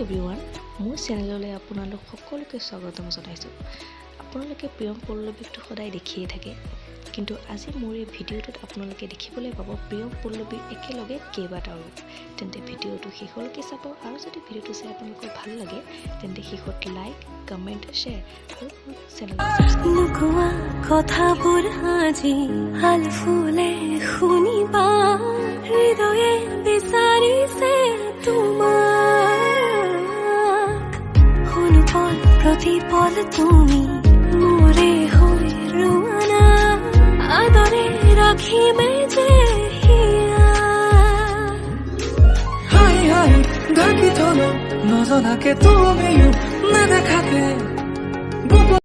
Everyone, মোৰ চেনেললৈ আপোনালোক সকলোকে স্বাগতম জনাইছোঁ। আপোনালোকে প্ৰিয়ম পল্লৱীকটো সদায় দেখিয়ে থাকে, কিন্তু আজি মোৰ এই ভিডিঅ'টোত আপোনালোকে দেখিবলৈ পাব প্ৰিয়ম পল্লৱীৰ একেলগে কেইবাটাও ৰূপ। তেন্তে ভিডিঅ'টো শেষলৈকে চাব, আৰু যদি ভিডিঅ'টো চাই আপোনালোকৰ ভাল লাগে তেন্তে শেষত লাইক, কমেণ্ট, শ্বেয়াৰ আৰু চেনেলটো ছাবস্ক্ৰাইব কথাবোৰ আজি হাল ফুলে শুনিবা, হৃদয়ে বিচাৰিছে তোমাক। অনুপল প্ৰতিপল তুমি মোৰে হৈ ৰোৱানা, আদৰে ৰাখিমে যে হিয়া। হাই হাই ডাকি থলো নজনাকে তুমিও নেদেখাকে, বুকু